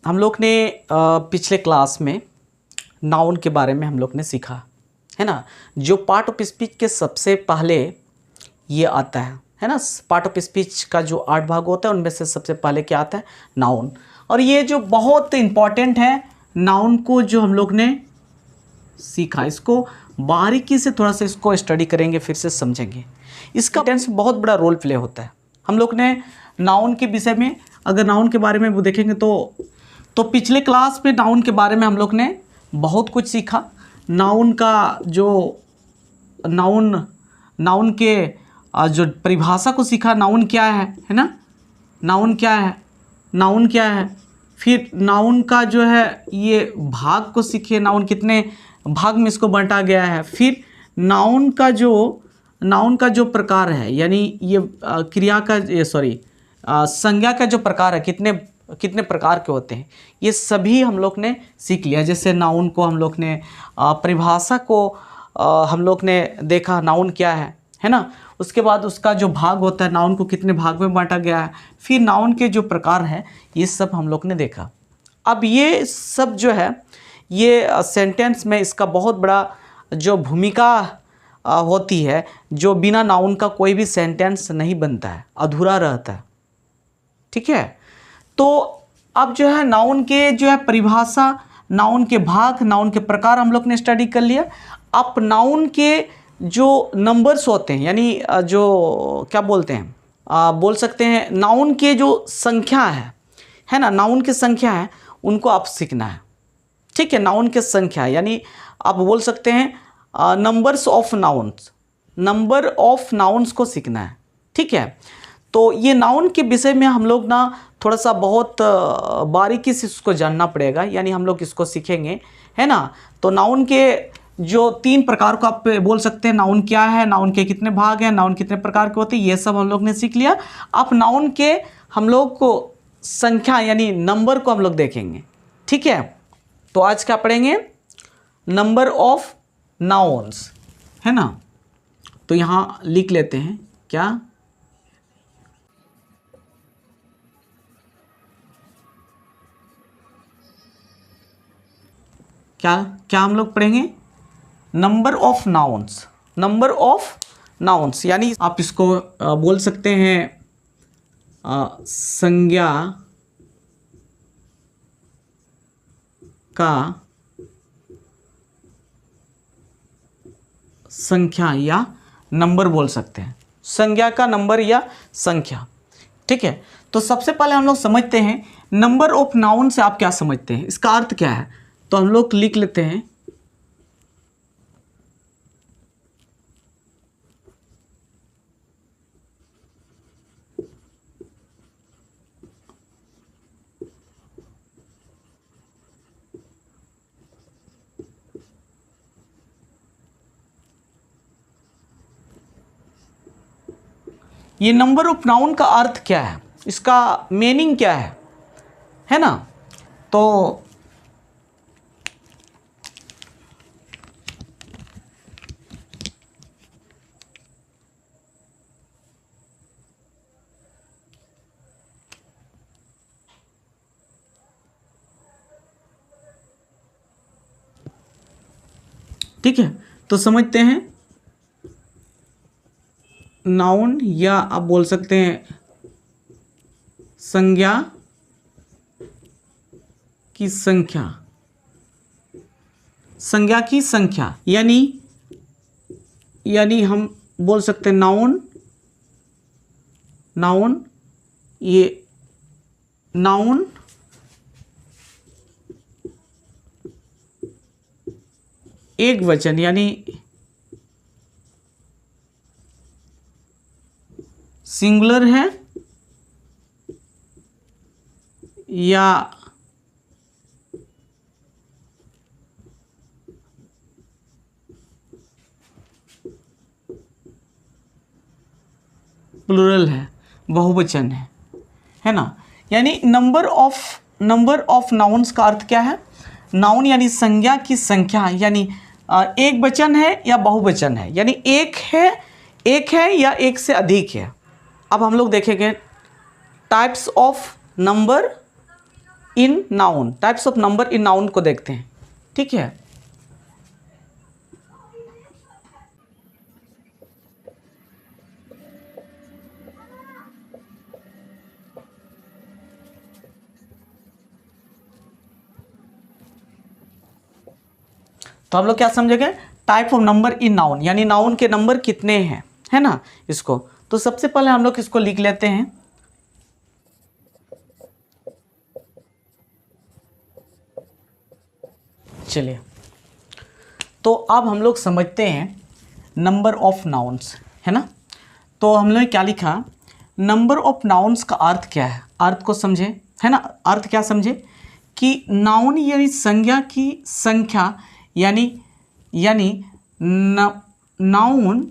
हम लोग ने पिछले क्लास में नाउन के बारे में हम लोग ने सीखा है ना। जो पार्ट ऑफ स्पीच के सबसे पहले ये आता है ना। पार्ट ऑफ स्पीच का जो 8 भाग होता है उनमें से सबसे पहले क्या आता है, नाउन। और ये जो बहुत इंपॉर्टेंट है, नाउन को जो हम लोग ने सीखा, इसको बारीकी से थोड़ा सा इसको स्टडी करेंगे, फिर से समझेंगे। इसका टेंस बहुत बड़ा रोल प्ले होता है। हम लोग ने नाउन के विषय में, अगर नाउन के बारे में वो देखेंगे तो पिछले क्लास में नाउन के बारे में हम लोग ने बहुत कुछ सीखा। नाउन का जो नाउन के जो परिभाषा को सीखा, नाउन क्या है ना, नाउन क्या है, नाउन क्या है। फिर नाउन का जो है ये भाग को सीखे, नाउन कितने भाग में इसको बांटा गया है। फिर नाउन का जो प्रकार है, यानी ये क्रिया का, ये सॉरी संज्ञा का जो प्रकार है, कितने प्रकार के होते हैं, ये सभी हम लोग ने सीख लिया। जैसे नाउन को हम लोग ने परिभाषा को हम लोग ने देखा, नाउन क्या है ना। उसके बाद उसका जो भाग होता है, नाउन को कितने भाग में बांटा गया है। फिर नाउन के जो प्रकार हैं, ये सब हम लोग ने देखा। अब ये सब जो है, ये सेंटेंस में इसका बहुत बड़ा जो भूमिका होती है, जो बिना नाउन का कोई भी सेंटेंस नहीं बनता है, अधूरा रहता है। ठीक है, तो अब जो है नाउन के जो है परिभाषा, नाउन के भाग, नाउन के प्रकार हम लोग ने स्टडी कर लिया। अब नाउन के जो नंबर्स होते हैं, यानी जो क्या बोलते हैं, बोल सकते हैं नाउन के जो संख्या है ना, नाउन की संख्या है, उनको आप सीखना है। ठीक है, नाउन की संख्या यानी आप बोल सकते हैं numbers of nouns, number of nouns को सीखना है। ठीक है, तो ये नाउन के विषय में हम लोग ना थोड़ा सा बहुत बारीकी से इसको जानना पड़ेगा, यानी हम लोग इसको सीखेंगे है ना। तो नाउन के जो 3 प्रकार को आप बोल सकते हैं, नाउन क्या है, नाउन के कितने भाग हैं, नाउन कितने प्रकार के होते हैं, ये सब हम लोग ने सीख लिया। अब नाउन के हम लोग को संख्या यानी नंबर को हम लोग देखेंगे। ठीक है, तो आज क्या पढ़ेंगे, नंबर ऑफ नाउन्स है ना। तो यहाँ लिख लेते हैं क्या हम लोग पढ़ेंगे, number of nouns. Number of nouns यानी आप इसको बोल सकते हैं संज्ञा का संख्या या नंबर बोल सकते हैं, संज्ञा का नंबर या संख्या। ठीक है, तो सबसे पहले हम लोग समझते हैं नंबर ऑफ नाउन से आप क्या समझते हैं, इसका अर्थ क्या है। तो हम लोग लिख लेते हैं ये नंबर ऑफ नाउन का अर्थ क्या है, इसका मीनिंग क्या है ना। तो ठीक है, तो समझते हैं नाउन या आप बोल सकते हैं संज्ञा की संख्या, संज्ञा की संख्या यानी हम बोल सकते हैं नाउन ये नाउन एक वचन यानी सिंगुलर है या प्लूरल है, बहुवचन है ना। यानी नंबर ऑफ नाउन्स का अर्थ क्या है, नाउन यानी संज्ञा की संख्या, यानी एक वचन है या बहुवचन है, यानी एक है या एक से अधिक है। अब हम लोग देखेंगे types of number in noun, types of number in noun को देखते हैं, ठीक है। तो हम लोग क्या समझेंगे, type of number in noun, यानी नाउन के नंबर कितने हैं, है ना। इसको तो सबसे पहले हम लोग इसको लिख लेते हैं। चलिए, तो अब हम लोग समझते हैं नंबर ऑफ नाउन्स, है ना। तो हम लोग क्या लिखा, नंबर ऑफ नाउन्स का अर्थ क्या है, अर्थ को समझे, है ना। अर्थ क्या समझे कि नाउन यानी संज्ञा की संख्या, यानी नाउन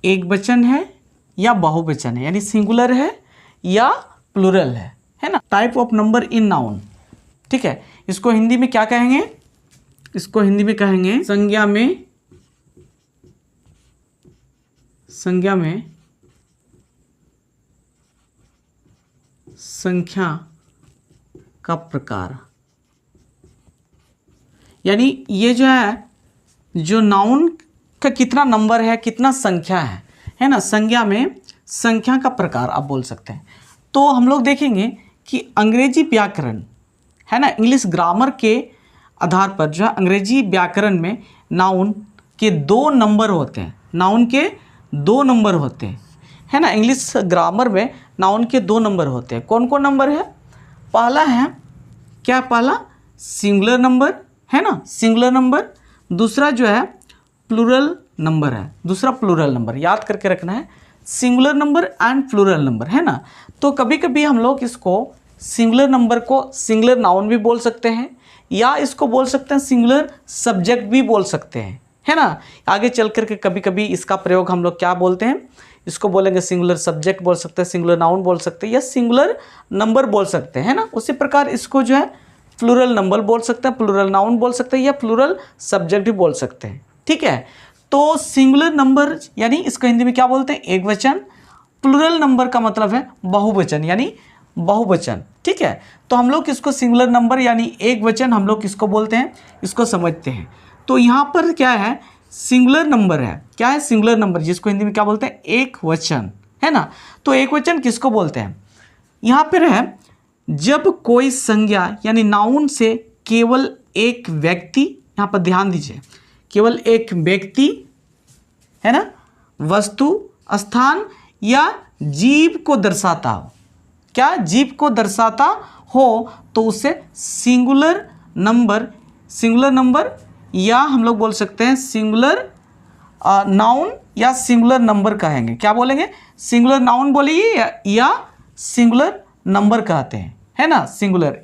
एक वचन है या बहुवचन है, यानी सिंगुलर है या प्लूरल है ना। Type of number in noun, ठीक है। इसको हिंदी में क्या कहेंगे, इसको हिंदी में कहेंगे संज्ञा में संख्या का प्रकार, यानी ये जो है, जो नाउन का कितना नंबर है, कितना संख्या है ना, संज्ञा में संख्या का प्रकार आप बोल सकते हैं। तो हम लोग देखेंगे कि अंग्रेजी व्याकरण, है ना, इंग्लिश ग्रामर के आधार पर जो है अंग्रेजी व्याकरण में नाउन के 2 नंबर होते हैं, नाउन के 2 नंबर होते हैं, है ना। इंग्लिश ग्रामर में नाउन के 2 नंबर होते हैं। कौन कौन नंबर है, पहला है क्या, पहला सिंगुलर नंबर, है ना, सिंगुलर नंबर। दूसरा जो है प्लूरल नंबर है, दूसरा प्लूरल नंबर, याद करके रखना है, singular number and plural number, है ना। तो कभी कभी हम लोग इसको सिंगुलर नंबर को सिंगुलर नाउन भी बोल सकते हैं, या इसको बोल सकते हैं सिंगुलर सब्जेक्ट भी बोल सकते हैं, है ना। आगे चल करके कभी कभी इसका प्रयोग हम लोग क्या बोलते हैं, इसको बोलेंगे सिंगुलर सब्जेक्ट बोल सकते हैं, सिंगुलर नाउन बोल सकते हैं, या सिंगुलर नंबर बोल सकते हैं, है ना। उसी प्रकार इसको जो है प्लूरल नंबर बोल सकते हैं, प्लूरल नाउन बोल सकते हैं, या प्लूरल सब्जेक्ट भी बोल सकते हैं, ठीक है। तो सिंगुलर नंबर यानी इसको हिंदी में क्या बोलते हैं, एक वचन। प्लूरल नंबर का मतलब है बहुवचन, यानी बहुवचन, ठीक है। तो हम लोग इसको सिंगुलर नंबर यानी एक वचन हम लोग किसको बोलते हैं, इसको समझते हैं। तो यहाँ पर क्या है, सिंगुलर नंबर है, क्या है, सिंगुलर नंबर, जिसको हिंदी में क्या बोलते हैं, एक वचन, है ना। तो एक वचन किसको बोलते हैं, यहाँ पर है जब कोई संज्ञा यानी नाउन से केवल एक व्यक्ति, यहाँ पर ध्यान दीजिए, केवल एक व्यक्ति, है ना, वस्तु, स्थान या जीव को दर्शाता हो, क्या, जीव को दर्शाता हो, तो उसे सिंगुलर नंबर या हम लोग बोल सकते हैं सिंगुलर नाउन या सिंगुलर नंबर कहेंगे। क्या बोलेंगे, सिंगुलर नाउन बोलिए या सिंगुलर नंबर कहते हैं, है ना। सिंगुलर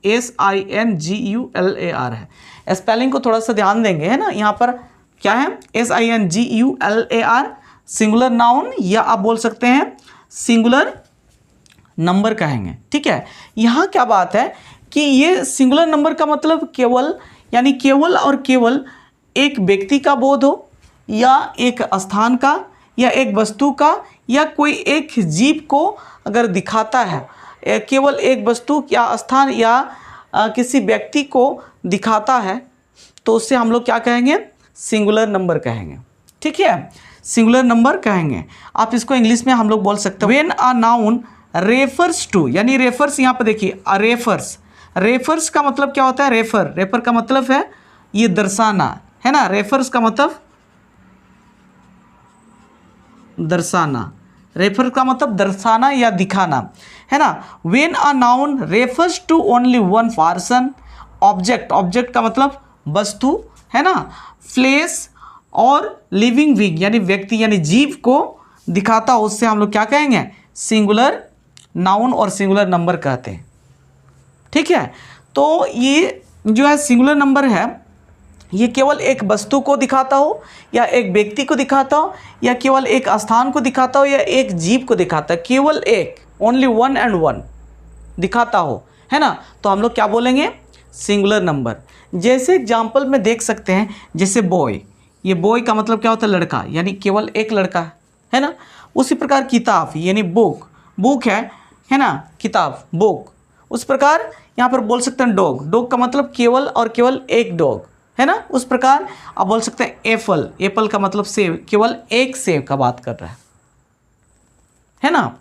SINGULAR है, स्पेलिंग को थोड़ा सा ध्यान देंगे, है ना। यहाँ पर क्या है, SINGULAR, सिंगुलर नाउन, या आप बोल सकते हैं सिंगुलर नंबर कहेंगे, ठीक है। यहाँ क्या बात है कि ये सिंगुलर नंबर का मतलब केवल, यानी केवल और केवल एक व्यक्ति का बोध हो, या एक स्थान का, या एक वस्तु का, या कोई एक जीव को अगर दिखाता है, केवल एक वस्तु या स्थान या किसी व्यक्ति को दिखाता है, तो उससे हम लोग क्या कहेंगे, सिंगुलर नंबर कहेंगे, ठीक है, सिंगुलर नंबर कहेंगे। आप इसको इंग्लिश में हम लोग बोल सकते हैं when a noun refers to, यानी रेफर्स, यहाँ पर देखिए रेफर्स का मतलब क्या होता है, रेफर का मतलब है ये दर्शाना, है ना। रेफर्स का मतलब दर्शाना, रेफर का मतलब दर्शाना या दिखाना, है ना। When a noun refers to only one person, object का मतलब वस्तु, है ना, फ्लेश और लिविंग बीइंग यानी व्यक्ति यानी जीव को दिखाता हो, उससे हम लोग क्या कहेंगे, सिंगुलर नाउन और सिंगुलर नंबर कहते हैं, ठीक है। तो ये जो है सिंगुलर नंबर है, ये केवल एक वस्तु को दिखाता हो, या एक व्यक्ति को दिखाता हो, या केवल एक स्थान को दिखाता हो, या एक जीव को दिखाता है, केवल एक, ओनली वन एंड वन दिखाता हो, है ना। तो हम लोग क्या बोलेंगे, सिंगुलर नंबर। जैसे एग्जाम्पल में देख सकते हैं, जैसे बॉय, ये बॉय का मतलब क्या होता है, लड़का, यानी केवल एक लड़का है ना। उसी प्रकार किताब यानी बुक है ना, किताब बुक, उस प्रकार यहाँ पर बोल सकते हैं डॉग, डॉग का मतलब केवल और केवल एक डॉग, है ना। उस प्रकार आप बोल सकते हैं एप्पल, एप्पल का मतलब सेब, केवल एक सेब का बात कर रहा है ना।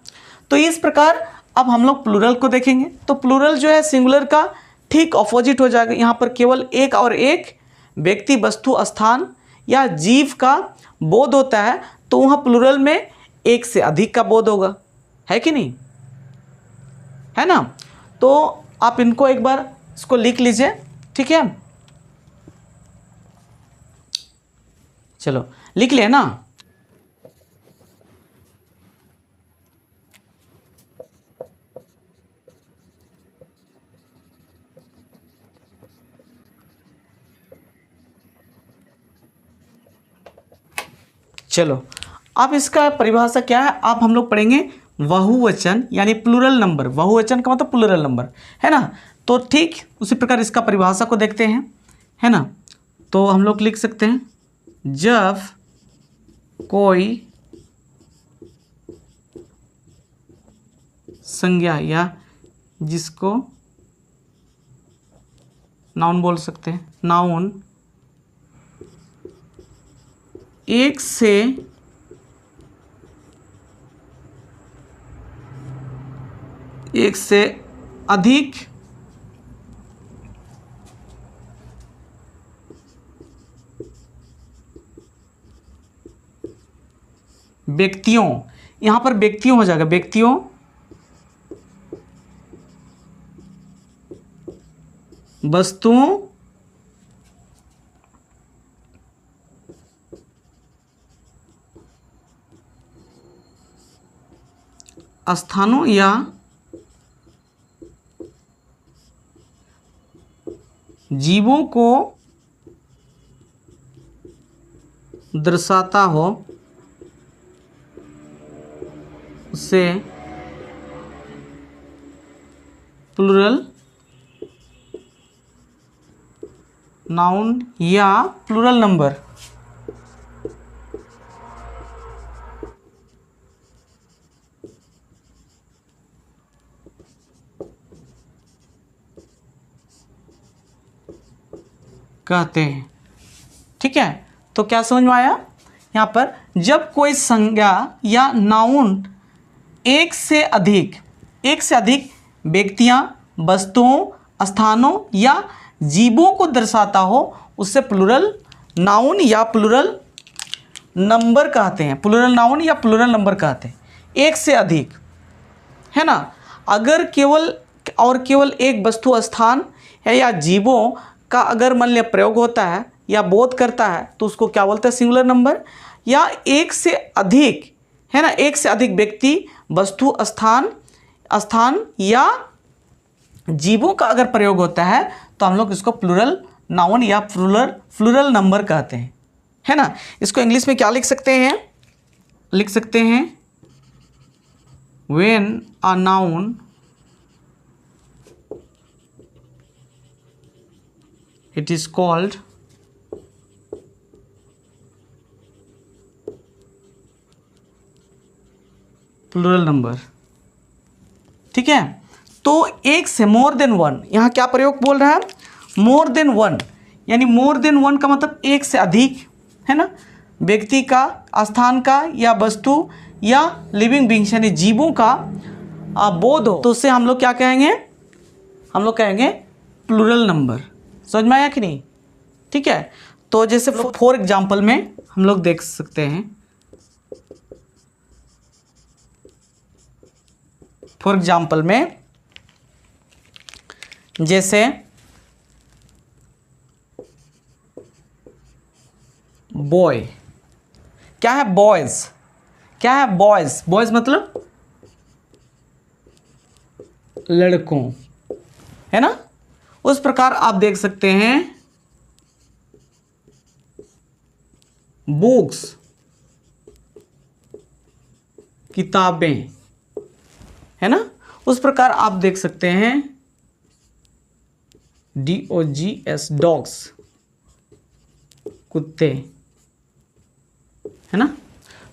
तो इस प्रकार अब हम लोग प्लूरल को देखेंगे। तो प्लूरल जो है सिंगुलर का ठीक ऑपोजिट हो जाएगा। यहाँ पर केवल एक और एक व्यक्ति, वस्तु, स्थान या जीव का बोध होता है, तो वहाँ प्लूरल में एक से अधिक का बोध होगा, है कि नहीं, है ना। तो आप इनको एक बार इसको लिख लीजिए, ठीक है। चलो लिख लिया ना। चलो अब इसका परिभाषा क्या है, आप हम लोग पढ़ेंगे बहुवचन यानी प्लूरल नंबर। बहुवचन का मतलब प्लूरल नंबर, है ना। तो ठीक उसी प्रकार इसका परिभाषा को देखते हैं, है ना। तो हम लोग लिख सकते हैं, जब कोई संज्ञा या जिसको नाउन बोल सकते हैं, नाउन एक से अधिक व्यक्तियों, यहां पर व्यक्तियों हो जाएगा, व्यक्तियों, वस्तुओं, स्थानों या जीवों को दर्शाता हो, उसे प्लूरल नाउन या प्लूरल नंबर कहते हैं, ठीक है। तो क्या समझ में आया, यहाँ पर जब कोई संज्ञा या नाउन एक से अधिक व्यक्तियां, वस्तुओं, स्थानों या जीवों को दर्शाता हो, उससे प्लूरल नाउन या प्लूरल नंबर कहते हैं, प्लूरल नाउन या प्लूरल नंबर कहते हैं। एक से अधिक, है ना। अगर केवल एक वस्तु, स्थान है या जीवों का अगर मान लिया प्रयोग होता है या बोध करता है, तो उसको क्या बोलते हैं, सिंगुलर नंबर। या एक से अधिक, है ना, एक से अधिक व्यक्ति, वस्तु, स्थान या जीवों का अगर प्रयोग होता है, तो हम लोग इसको प्लूरल नाउन या प्लूरल नंबर कहते हैं, है ना। इसको इंग्लिश में क्या लिख सकते हैं, लिख सकते हैं when a noun it is called plural number, ठीक है। तो एक से मोर देन वन, यहाँ क्या प्रयोग बोल रहा है, मोर देन वन, यानी मोर देन वन का मतलब एक से अधिक, है ना, व्यक्ति का, स्थान का या वस्तु या लिविंग बीइंग्स यानी जीवों का बोध हो, तो उससे हम लोग क्या कहेंगे, हम लोग कहेंगे प्लूरल नंबर। समझ में आया कि नहीं, ठीक है। तो जैसे फॉर एग्जाम्पल में हम लोग देख सकते हैं, फॉर एग्जाम्पल में जैसे बॉय, क्या है बॉयज, क्या है बॉयज, बॉयज मतलब लड़कों, है ना। उस प्रकार आप देख सकते हैं बुक्स, किताबें, है ना। उस प्रकार आप देख सकते हैं DOGS, डॉग्स, कुत्ते, है ना।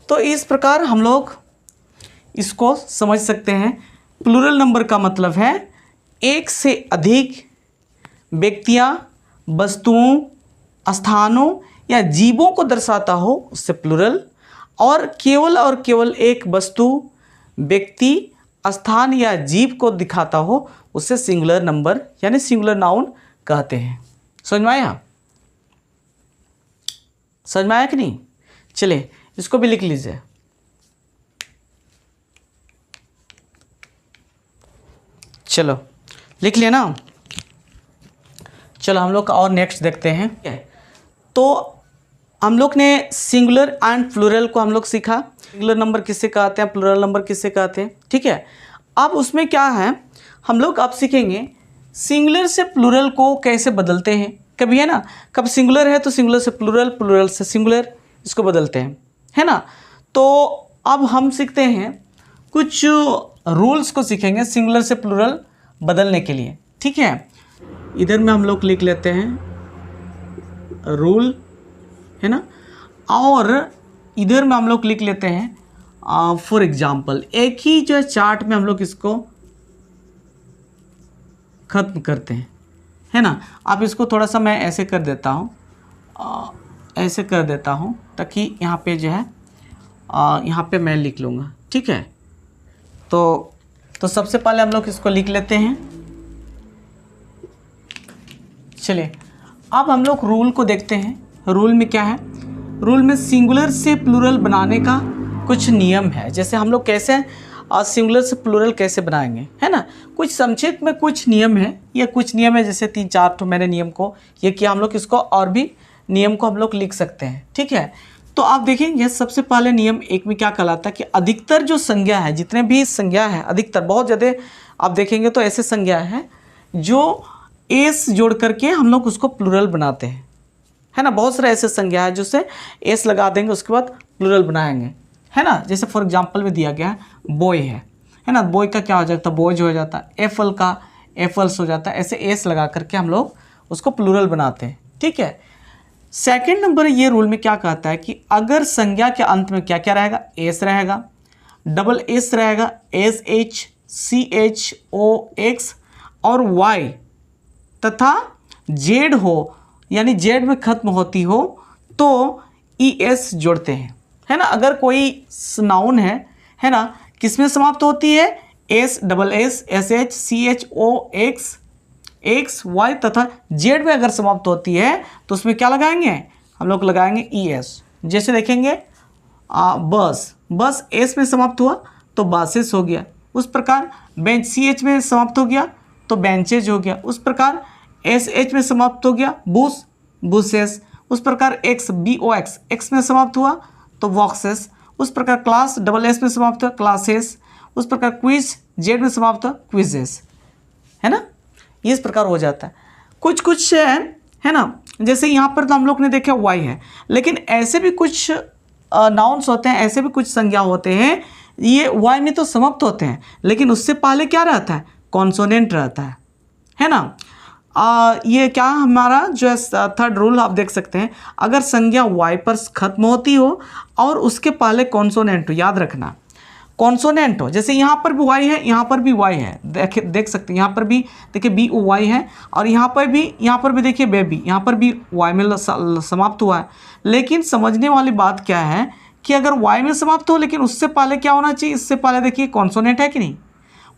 तो इस प्रकार हम लोग इसको समझ सकते हैं। प्लूरल नंबर का मतलब है एक से अधिक व्यक्तियां, वस्तुओं, स्थानों या जीवों को दर्शाता हो उससे प्लूरल, और केवल एक वस्तु, व्यक्ति, स्थान या जीव को दिखाता हो उससे सिंगुलर नंबर यानी सिंगुलर नाउन कहते हैं। समझ में आया? समझ में आया कि नहीं? चलिए इसको भी लिख लीजिए। चलो लिख लिया ना। चलो हम लोग और नेक्स्ट देखते हैं। तो हम लोग ने सिंगुलर एंड प्लूरल को हम लोग सीखा। सिंगुलर नंबर किससे कहते हैं, प्लूरल नंबर किससे कहते हैं, ठीक है। अब उसमें क्या है, हम लोग अब सीखेंगे सिंगुलर से प्लूरल को कैसे बदलते हैं। कभी है ना, कब सिंगुलर है तो सिंगुलर से प्लूरल, प्लूरल से सिंगुलर, इसको बदलते हैं, है ना। तो अब हम सीखते हैं कुछ रूल्स को सीखेंगे सिंगुलर से प्लूरल बदलने के लिए, ठीक है। इधर में हम लोग लिख लेते हैं रूल, है ना, और इधर में हम लोग लिख लेते हैं फॉर एग्जाम्पल। एक ही जो है चार्ट में हम लोग इसको ख़त्म करते हैं, है ना। अब इसको थोड़ा सा मैं ऐसे कर देता हूँ, ऐसे कर देता हूँ ताकि यहाँ पे जो है यहाँ पे मैं लिख लूँगा, ठीक है। तो सबसे पहले हम लोग इसको लिख लेते हैं। चलिए अब हम लोग रूल को देखते हैं। रूल में क्या है, रूल में सिंगुलर से प्लूरल बनाने का कुछ नियम है। जैसे हम लोग कैसे सिंगुलर से प्लूरल कैसे बनाएंगे, है ना। कुछ संक्षिप्त में कुछ नियम है, ये कुछ नियम है, जैसे 3-4 तो मैंने नियम को ये किया। हम लोग इसको और भी नियम को हम लोग लिख सकते हैं, ठीक है। तो आप देखेंगे सबसे पहले नियम 1 में क्या कहलाता है कि अधिकतर जो संज्ञा है, जितने भी संज्ञा है, अधिकतर बहुत ज़्यादा आप देखेंगे तो ऐसे संज्ञा है जो एस जोड़ करके हम लोग उसको प्लूरल बनाते हैं, है ना। बहुत सारे ऐसे संज्ञा है जिससे एस लगा देंगे, उसके बाद प्लूरल बनाएंगे, है ना। जैसे फॉर एग्जांपल में दिया गया है बॉय है ना, बॉय का क्या हो जाता है, बॉयज हो जाता है। एप्पल का एप्पल्स हो जाता है। ऐसे एस लगा करके हम लोग उसको प्लूरल बनाते हैं, ठीक है। सेकेंड नंबर ये रूल में क्या कहता है कि अगर संज्ञा के अंत में क्या क्या रहेगा, एस रहेगा, डबल एस रहेगा, S H C H O X और वाई तथा जेड हो, यानी जेड में खत्म होती हो तो ई एस जोड़ते हैं, है ना। अगर कोई नाउन है ना, किस में समाप्त होती है, S, double S, S H C H O X, X Y तथा जेड में अगर समाप्त होती है तो उसमें क्या लगाएंगे, हम लोग लगाएंगे ई एस। जैसे देखेंगे बस, बस एस में समाप्त हुआ तो बासेस हो गया। उस प्रकार बेंच सी एच में समाप्त हो गया तो बेंचेज हो गया। उस प्रकार एस एच में समाप्त हो गया बूस, बूसेस। उस प्रकार X, B O X, X में समाप्त हुआ तो वॉक्सेस। उस प्रकार क्लास, डबल एस में समाप्त हुआ क्लासेस। उस प्रकार क्विज, जेड में समाप्त हुआ क्विजेस, है ना। इस प्रकार हो जाता है। कुछ है ना, जैसे यहाँ पर तो हम लोग ने देखा वाई है, लेकिन ऐसे भी कुछ नाउन्स होते हैं, ऐसे भी कुछ संज्ञा होते हैं, ये वाई में तो समाप्त होते हैं लेकिन उससे पहले क्या रहता है, कॉन्सोनेंट रहता है ना। ये क्या हमारा जो है थर्ड रूल आप देख सकते हैं, अगर संज्ञा वाई पर खत्म होती हो और उसके पहले कॉन्सोनेंट हो, याद रखना कॉन्सोनेंट हो। जैसे यहाँ पर भी वाई है, यहाँ पर भी वाई है, देख सकते हैं। यहाँ पर भी देखिए बी ओ वाई है और यहाँ पर भी देखिए बेबी, यहाँ पर भी वाई में समाप्त हुआ है। लेकिन समझने वाली बात क्या है कि अगर वाई में समाप्त हो लेकिन उससे पहले क्या होना चाहिए, इससे पहले देखिए कॉन्सोनेंट है कि नहीं।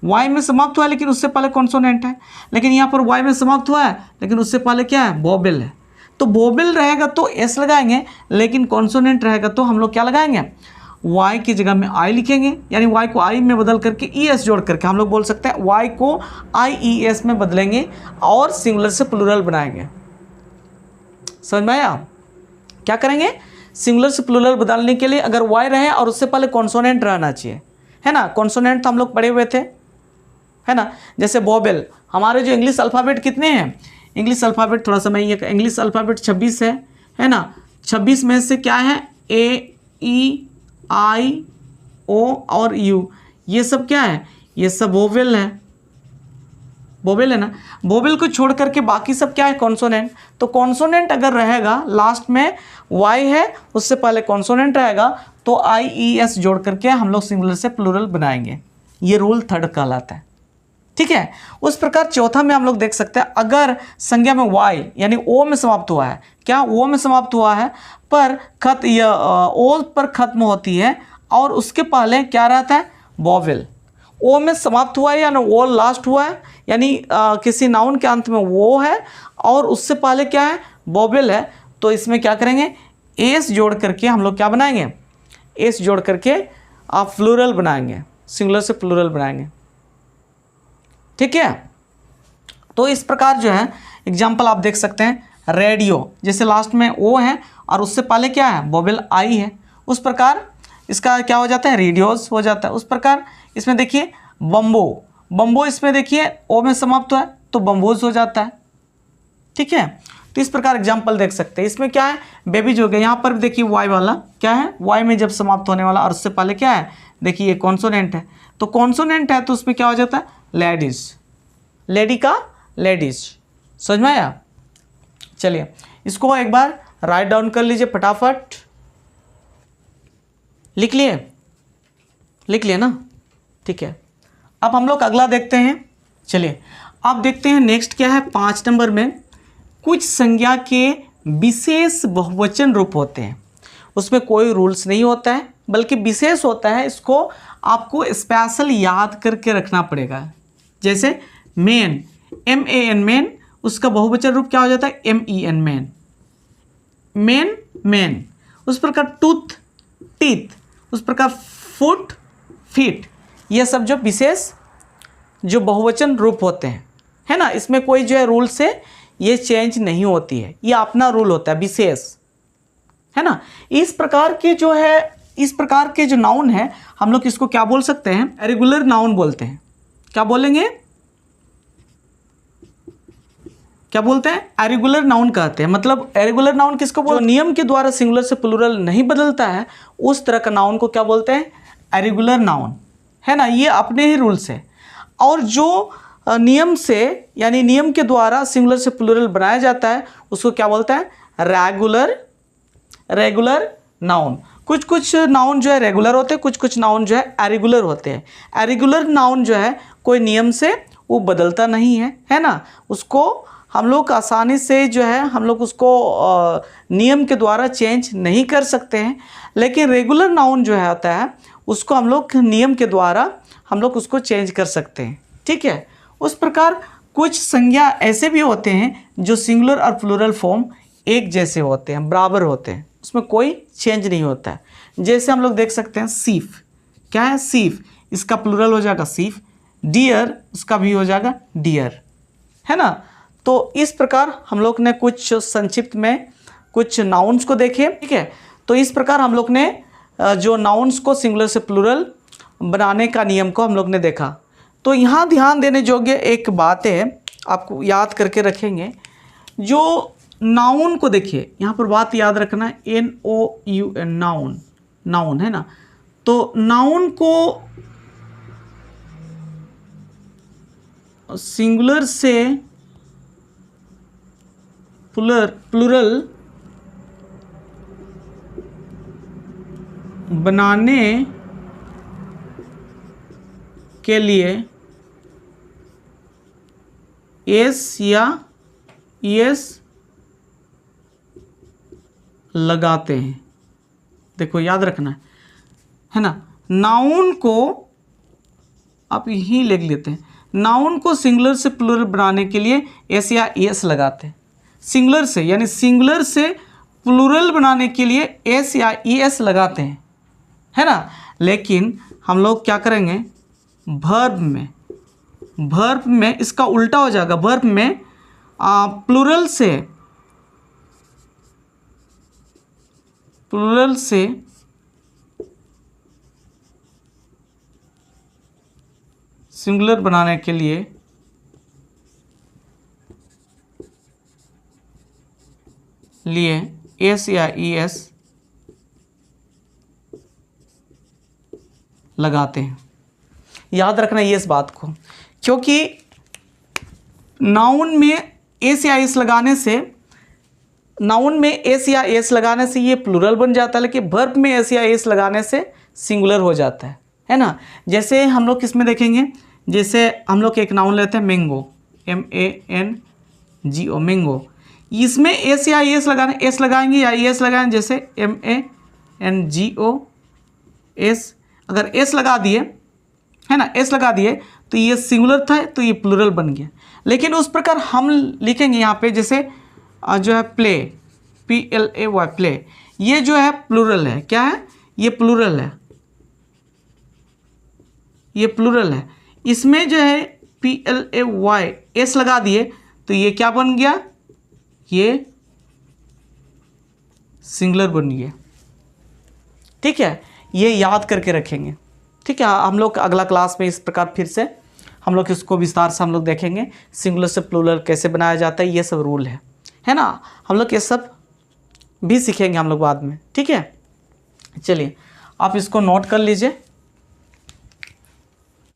वाई में समाप्त हुआ है लेकिन उससे पहले कॉन्सोनेंट है, लेकिन यहाँ पर वाई में समाप्त हुआ है लेकिन उससे पहले क्या है, वोवेल है। तो वोवेल रहेगा तो एस लगाएंगे, लेकिन कॉन्सोनेंट रहेगा तो हम लोग क्या लगाएंगे, वाई की जगह में आई लिखेंगे, यानी वाई को आई में बदल करके ई एस जोड़ करके हम लोग बोल सकते हैं वाई को आई ई एस में बदलेंगे और सिंगुलर से प्लूरल बनाएंगे। समझ में आया? क्या करेंगे, सिंगुलर से प्लूरल बदलने के लिए अगर वाई रहे और उससे पहले कॉन्सोनेंट रहना चाहिए, है ना। कॉन्सोनेंट तो हम लोग पढ़े हुए थे, है ना। जैसे वोवेल, हमारे जो इंग्लिश अल्फ़ाबेट कितने हैं, इंग्लिश अल्फ़ाबेट थोड़ा सा मैं ये, इंग्लिश अल्फ़ाबेट 26 है ना। 26 में से क्या है, ए ई आई ओ और यू, ये सब क्या है, ये सब वोवेल है, वोवेल है ना। वोवेल को छोड़ करके बाकी सब क्या है, कॉन्सोनेंट। तो कॉन्सोनेंट अगर रहेगा लास्ट में वाई है, उससे पहले कॉन्सोनेंट रहेगा तो आई ई एस जोड़ करके हम लोग सिंगुलर से प्लूरल बनाएंगे। ये रूल थर्ड कहलाता है, ठीक है। उस प्रकार चौथा में हम लोग देख सकते हैं, अगर संज्ञा में y यानी ओ में समाप्त हुआ है, क्या ओ में समाप्त हुआ है, पर खत ओ पर खत्म होती है और उसके पहले क्या रहता है, वॉवेल। ओ में समाप्त हुआ है यानी ओ लास्ट हुआ है, यानी किसी नाउन के अंत में वो है और उससे पहले क्या है, वॉवेल है, तो इसमें क्या करेंगे, एस जोड़ करके हम लोग क्या बनाएंगे, एस जोड़ करके आप प्लूरल बनाएंगे, सिंगुलर से प्लूरल बनाएंगे, ठीक है। तो इस प्रकार जो है एग्जाम्पल आप देख सकते हैं, रेडियो, जैसे लास्ट में ओ है और उससे पहले क्या है, वोवेल आई है, उस प्रकार इसका क्या हो जाता है, रेडियोस हो जाता है। उस प्रकार इसमें देखिए बम्बो, बम्बो इसमें देखिए ओ में समाप्त है तो बम्बोज हो जाता है, ठीक है। तो इस प्रकार एग्जाम्पल देख सकते हैं। इसमें क्या है, बेबीज हो गया, यहाँ पर देखिए वाई वाला क्या है, वाई में जब समाप्त होने वाला और उससे पहले क्या है, देखिए कॉन्सोनेंट है, तो कॉन्सोनेंट है तो उसमें क्या हो जाता है, लेडीज, लेडी का लेडीज, समझ में आया। चलिए इसको एक बार राइट डाउन कर लीजिए फटाफट, लिख लिए, लिख लिए ना, ठीक है। अब हम लोग अगला देखते हैं। चलिए अब देखते हैं नेक्स्ट क्या है, 5 नंबर में कुछ संज्ञा के विशेष बहुवचन रूप होते हैं, उसमें कोई रूल्स नहीं होता है बल्कि विशेष होता है, इसको आपको स्पेशल याद करके रखना पड़ेगा। जैसे मेन, MAN मेन, उसका बहुवचन रूप क्या हो जाता है, MEN मेन, मेन मेन। उस प्रकार टूथ, टीथ, उस प्रकार फुट, फीट, ये सब जो विशेष जो बहुवचन रूप होते हैं, है ना, इसमें कोई जो है रूल से ये चेंज नहीं होती है, ये अपना रूल होता है विशेष, है ना। इस प्रकार के जो है, इस प्रकार के जो नाउन है हम लोग इसको क्या बोल सकते हैं, रेगुलर नाउन बोलते हैं। क्या बोलेंगे, क्या बोलते हैं, एरेगुलर नाउन कहते हैं। मतलब एरेगुलर नाउन किसको बोलते हैं, नियम के द्वारा सिंगुलर से प्लूरल नहीं बदलता है, उस तरह का नाउन को क्या बोलते हैं, एरेगुलर नाउन, है ना, ये अपने ही रूल से। और जो नियम से यानी नियम के द्वारा सिंगुलर से प्लूरल बनाया जाता है उसको क्या बोलते हैं, रेगुलर, रेगुलर नाउन। कुछ कुछ नाउन जो है रेगुलर होते हैं, कुछ कुछ नाउन जो है एरेगुलर होते हैं। एरेगुलर नाउन जो है कोई नियम से वो बदलता नहीं है ना, उसको हम लोग आसानी से जो है हम लोग उसको नियम के द्वारा चेंज नहीं कर सकते हैं। लेकिन रेगुलर नाउन जो है होता है उसको हम लोग नियम के द्वारा हम लोग उसको चेंज कर सकते हैं, ठीक है। उस प्रकार कुछ संज्ञा ऐसे भी होते हैं जो सिंगुलर और प्लूरल फॉर्म एक जैसे होते हैं, बराबर होते हैं, उसमें कोई चेंज नहीं होता है। जैसे हम लोग देख सकते हैं सीफ, क्या है, सीफ, इसका प्लूरल हो जाएगा सीफ, डियर उसका भी हो जाएगा डियर, है ना। तो इस प्रकार हम लोग ने कुछ संक्षिप्त में कुछ नाउन्स को देखे, ठीक है। तो इस प्रकार हम लोग ने जो नाउन्स को सिंगुलर से प्लूरल बनाने का नियम को हम लोग ने देखा। तो यहाँ ध्यान देने योग्य एक बात है, आपको याद करके रखेंगे, जो नाउन को देखिए, यहाँ पर बात याद रखना है, NOUN नाउन, नाउन है ना। तो नाउन को सिंगुलर से प्लूरल बनाने के लिए एस या ES लगाते हैं। देखो याद रखना है ना, नाउन को आप यहीं लिख लेते हैं, नाउन को सिंगुलर से प्लूरल बनाने के लिए एस या ES लगाते हैं। सिंगुलर से यानी सिंगुलर से प्लूरल बनाने के लिए एस या ES लगाते हैं, है ना। लेकिन हम लोग क्या करेंगे, वर्ब में, वर्ब में इसका उल्टा हो जाएगा, वर्ब में प्लूरल से सिंगुलर बनाने के लिए एस या ES लगाते हैं। याद रखना ये इस बात को, क्योंकि नाउन में एस या एस लगाने से, नाउन में एस या एस लगाने से ये प्लूरल बन जाता है, लेकिन वर्ब में एस या एस लगाने से सिंगुलर हो जाता है ना। जैसे हम लोग किसमें देखेंगे, जैसे हम लोग एक नाउन लेते हैं मैंगो, MANGO, मैंगो। इसमें एस या एस लगाना, एस लगाएंगे या एस लगाएंगे, जैसे MANGOS। अगर एस लगा दिए, है ना, एस लगा दिए तो ये सिंगुलर था तो ये प्लूरल बन गया। लेकिन उस प्रकार हम लिखेंगे यहाँ पे, जैसे जो है प्ले, PLAY, प्ले, ये जो है प्लूरल है। क्या है? ये प्लूरल है, ये प्लूरल है। इसमें जो है PLAY एस लगा दिए तो ये क्या बन गया? ये सिंगुलर बन गया। ठीक है, ये याद करके रखेंगे। ठीक है, हम लोग अगला क्लास में इस प्रकार फिर से हम लोग इसको विस्तार से हम लोग देखेंगे, सिंगुलर से प्लूरल कैसे बनाया जाता है, ये सब रूल है ना। हम लोग ये सब भी सीखेंगे हम लोग बाद में। ठीक है, चलिए आप इसको नोट कर लीजिए।